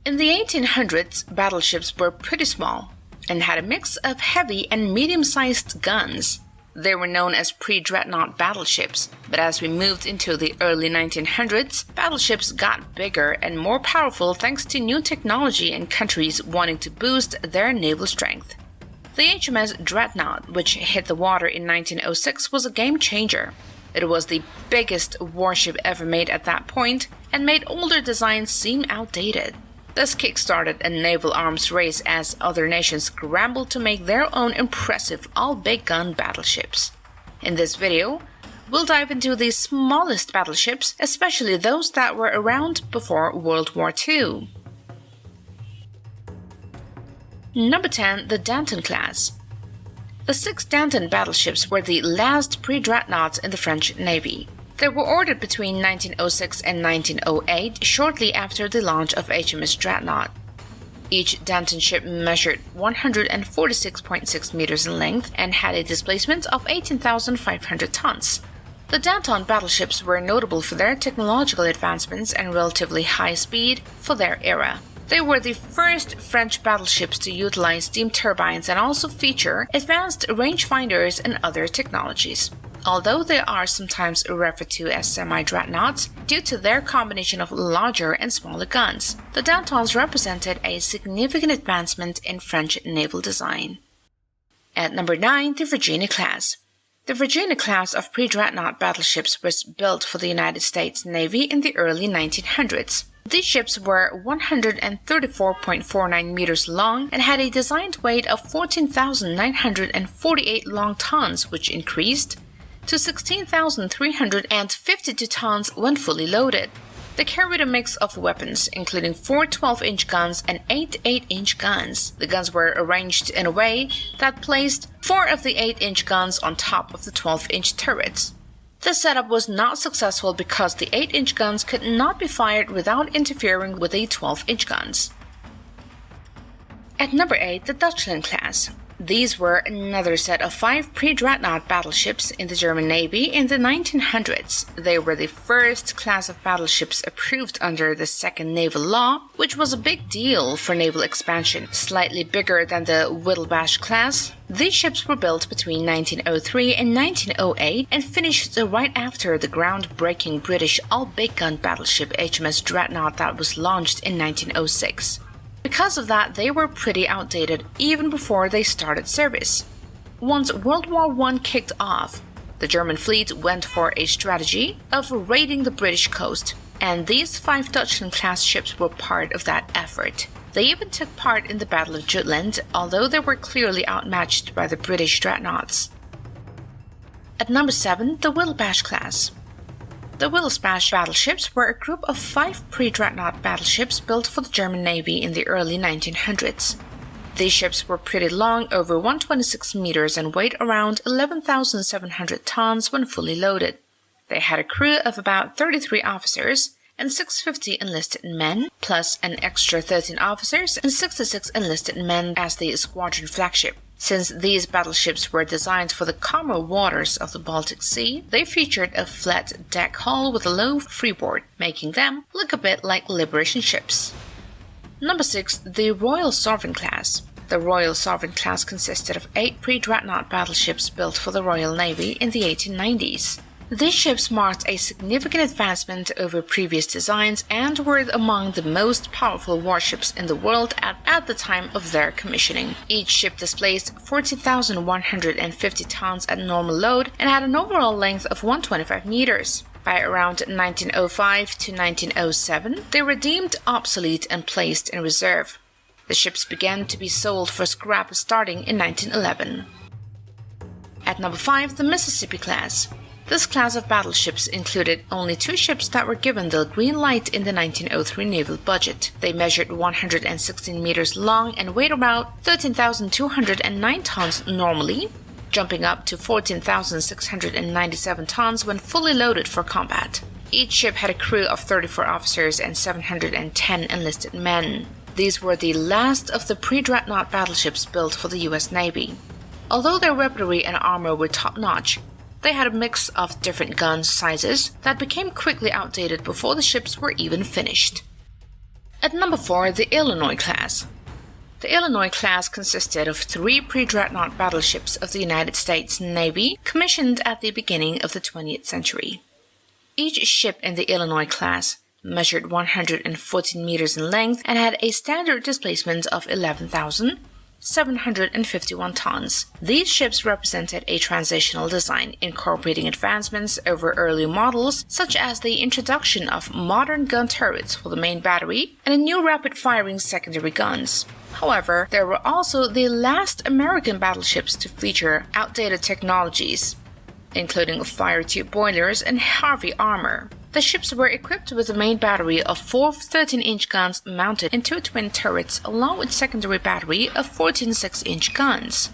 In the 1800s, battleships were pretty small and had a mix of heavy and medium-sized guns. They were known as pre-dreadnought battleships, but as we moved into the early 1900s, battleships got bigger and more powerful thanks to new technology and countries wanting to boost their naval strength. The HMS Dreadnought, which hit the water in 1906, was a game-changer. It was the biggest warship ever made at that point and made older designs seem outdated. This kick-started a naval arms race as other nations scrambled to make their own impressive all-big-gun battleships. In this video, we'll dive into the smallest battleships, especially those that were around before World War II. Number 10. The Danton Class. The 6 Danton battleships were the last pre-dreadnoughts in the French Navy. They were ordered between 1906 and 1908, shortly after the launch of HMS Dreadnought. Each Danton ship measured 146.6 meters in length and had a displacement of 18,500 tons. The Danton battleships were notable for their technological advancements and relatively high speed for their era. They were the first French battleships to utilize steam turbines and also feature advanced rangefinders and other technologies. Although they are sometimes referred to as semi-dreadnoughts due to their combination of larger and smaller guns, the Dantons represented a significant advancement in French naval design. At number 9, the Virginia Class. The Virginia class of pre-dreadnought battleships was built for the United States Navy in the early 1900s. These ships were 134.49 meters long and had a designed weight of 14,948 long tons, which increased to 16,352 tons when fully loaded. They carried a mix of weapons, including 4 12-inch guns and 8 8-inch guns. The guns were arranged in a way that placed 4 of the 8-inch guns on top of the 12-inch turrets. This setup was not successful because the 8-inch guns could not be fired without interfering with the 12-inch guns. At number 8, the Dutchland Class. These were another set of 5 pre-dreadnought battleships in the German Navy in the 1900s. They were the first class of battleships approved under the Second Naval Law, which was a big deal for naval expansion. Slightly bigger than the Willisbash Class, these ships were built between 1903 and 1908 and finished right after the groundbreaking British all-big-gun battleship HMS Dreadnought that was launched in 1906. Because of that, they were pretty outdated even before they started service. Once World War I kicked off, the German fleet went for a strategy of raiding the British coast, and these 5 Dutchland-class ships were part of that effort. They even took part in the Battle of Jutland, although they were clearly outmatched by the British dreadnoughts. At number 7, the Willisbash Class. The Willisbash battleships were a group of 5 pre-dreadnought battleships built for the German Navy in the early 1900s. These ships were pretty long, over 126 meters, and weighed around 11,700 tons when fully loaded. They had a crew of about 33 officers and 650 enlisted men, plus an extra 13 officers and 66 enlisted men as the squadron flagship. Since these battleships were designed for the calmer waters of the Baltic Sea, they featured a flat deck hull with a low freeboard, making them look a bit like liberation ships. Number 6. The Royal Sovereign Class. The Royal Sovereign Class consisted of 8 pre-dreadnought battleships built for the Royal Navy in the 1890s. These ships marked a significant advancement over previous designs and were among the most powerful warships in the world at the time of their commissioning. Each ship displaced 14,150 tons at normal load and had an overall length of 125 meters. By around 1905 to 1907, they were deemed obsolete and placed in reserve. The ships began to be sold for scrap starting in 1911. At number 5, the Mississippi Class. This class of battleships included only 2 ships that were given the green light in the 1903 naval budget. They measured 116 meters long and weighed about 13,209 tons normally, jumping up to 14,697 tons when fully loaded for combat. Each ship had a crew of 34 officers and 710 enlisted men. These were the last of the pre-dreadnought battleships built for the US Navy. Although their weaponry and armor were top-notch, they had a mix of different gun sizes that became quickly outdated before the ships were even finished. At number 4, the Illinois Class. The Illinois Class consisted of 3 pre-dreadnought battleships of the United States Navy commissioned at the beginning of the 20th century. Each ship in the Illinois Class measured 114 meters in length and had a standard displacement of 11,751 tons. These ships represented a transitional design incorporating advancements over early models, such as the introduction of modern gun turrets for the main battery and a new rapid-firing secondary guns. However, there were also the last American battleships to feature outdated technologies, including fire tube boilers and heavy armor. The ships were equipped with a main battery of 4 13-inch guns mounted in 2 twin turrets along with secondary battery of 14 6-inch guns.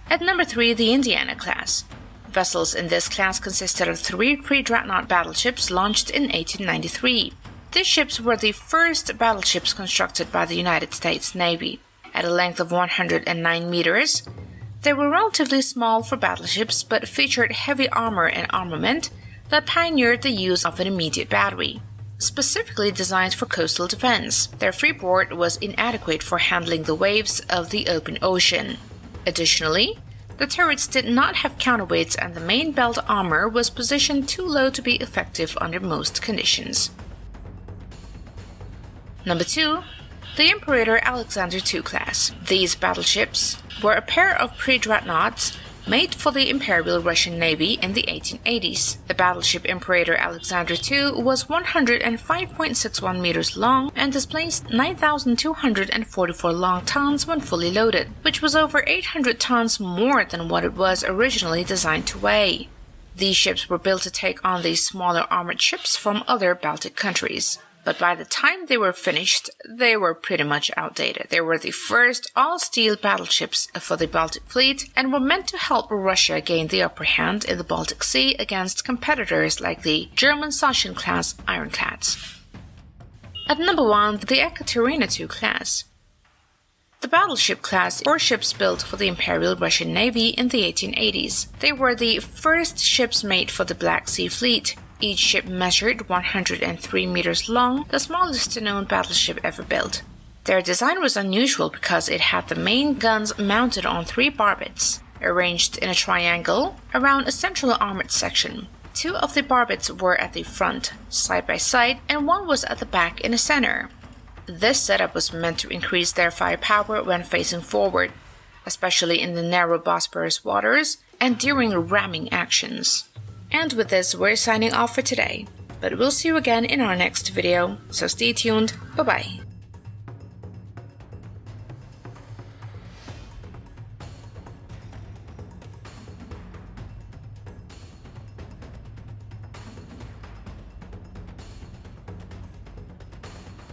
At number 3, the Indiana Class. Vessels in this class consisted of 3 pre-dreadnought battleships launched in 1893. These ships were the first battleships constructed by the United States Navy. At a length of 109 meters, they were relatively small for battleships but featured heavy armor and armament that pioneered the use of an immediate battery, specifically designed for coastal defense. Their freeboard was inadequate for handling the waves of the open ocean. Additionally, the turrets did not have counterweights and the main belt armor was positioned too low to be effective under most conditions. Number 2. The Imperator Alexander II Class. These battleships were a pair of pre-dreadnoughts made for the Imperial Russian Navy in the 1880s. The battleship Imperator Alexander II was 105.61 meters long and displaced 9,244 long tons when fully loaded, which was over 800 tons more than what it was originally designed to weigh. These ships were built to take on the smaller armored ships from other Baltic countries. But by the time they were finished, they were pretty much outdated. They were the first all-steel battleships for the Baltic Fleet and were meant to help Russia gain the upper hand in the Baltic Sea against competitors like the German Dutchland Class ironclads. At number 1, the Eaterina II Class. The battleship class were ships built for the Imperial Russian Navy in the 1880s. They were the first ships made for the Black Sea Fleet. Each ship measured 103 meters long, the smallest known battleship ever built. Their design was unusual because it had the main guns mounted on 3 barbets, arranged in a triangle around a central armored section. 2 of the barbets were at the front, side by side, and 1 was at the back in the center. This setup was meant to increase their firepower when facing forward, especially in the narrow Bosporus waters and during ramming actions. And with this, we're signing off for today, but we'll see you again in our next video, so stay tuned, bye bye.